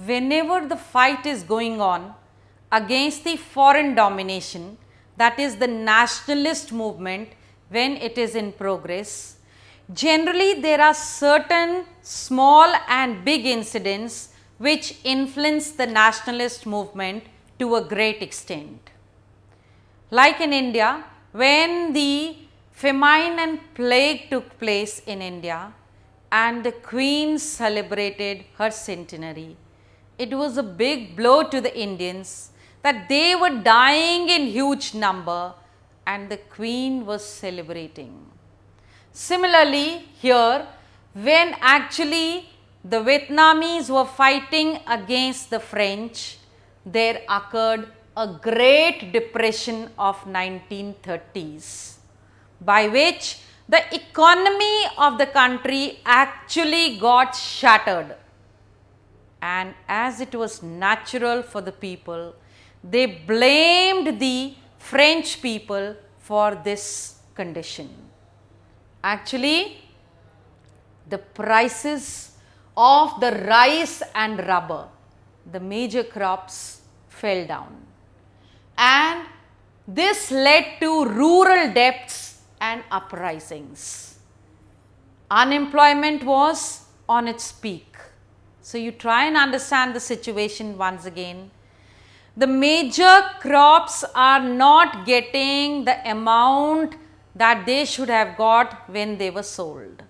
whenever the fight is going on against the foreign domination, that is the nationalist movement, when it is in progress, generally there are certain small and big incidents which influence the nationalist movement to a great extent. Like in India, when the famine and plague took place in India and the Queen celebrated her centenary, it was a big blow to the Indians that they were dying in huge number and the Queen was celebrating. Similarly, here, when actually the Vietnamese were fighting against the French, there occurred a Great Depression of 1930s, by which the economy of the country actually got shattered. And as it was natural for the people, they blamed the French people for this condition. Actually, the prices of the rice and rubber, the major crops, fell down. And this led to rural debts and uprisings. Unemployment was on its peak. So, you try and understand the situation once again. The major crops are not getting the amount that they should have got when they were sold.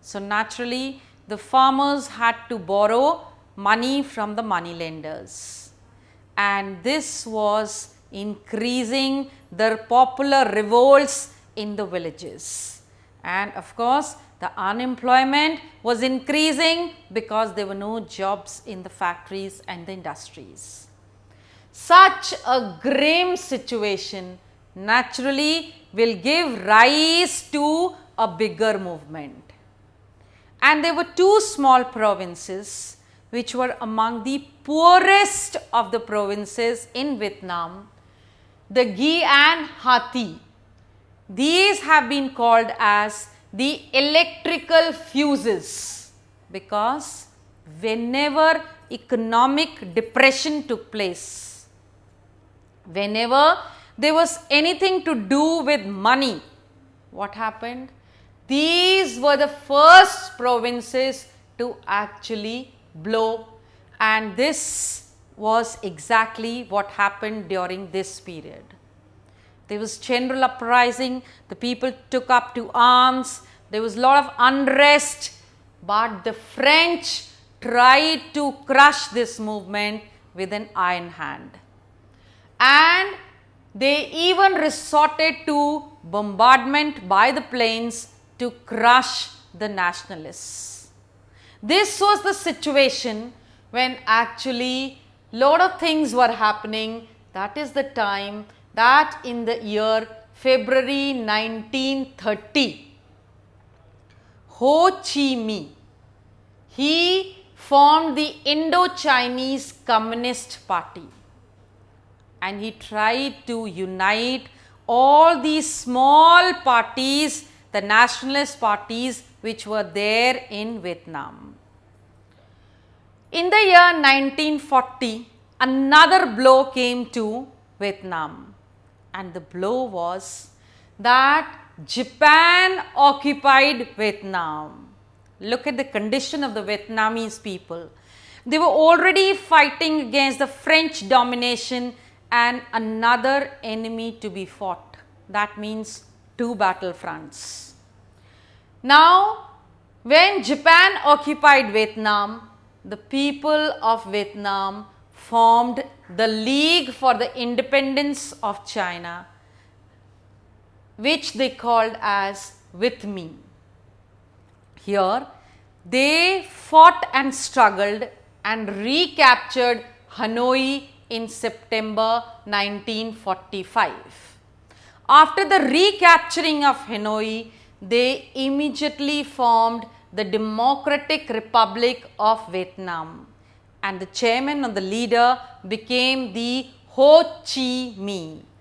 So, naturally, the farmers had to borrow money from the money lenders, and this was increasing the popular revolts in the villages. And of course, the unemployment was increasing because there were no jobs in the factories and the industries. Such a grim situation naturally will give rise to a bigger movement. And there were two small provinces which were among the poorest of the provinces in Vietnam, the Ghi and Ha Thi. These have been called as the electrical fuses because whenever economic depression took place, whenever there was anything to do with money, what happened? These were the first provinces to actually blow, and this was exactly what happened during this period. There was general uprising, the people took up to arms, there was a lot of unrest, but the French tried to crush this movement with an iron hand. And they even resorted to bombardment by the planes to crush the nationalists. This was the situation when actually lot of things were happening. That is the time that in the year February 1930, Ho Chi Minh, he formed the Indo-Chinese Communist Party, and he tried to unite all these small parties, the nationalist parties which were there in Vietnam. In the year 1940, another blow came to Vietnam, and the blow was that Japan occupied Vietnam. Look at the condition of the Vietnamese people. They were already fighting against the French domination and another enemy to be fought. That means two battlefronts. Now, when Japan occupied Vietnam, the people of Vietnam formed the League for the Independence of China, which they called as With Me. Here, they fought and struggled and recaptured Hanoi in September 1945. After the recapturing of Hanoi, they immediately formed the Democratic Republic of Vietnam, and the chairman or the leader became the Ho Chi Minh.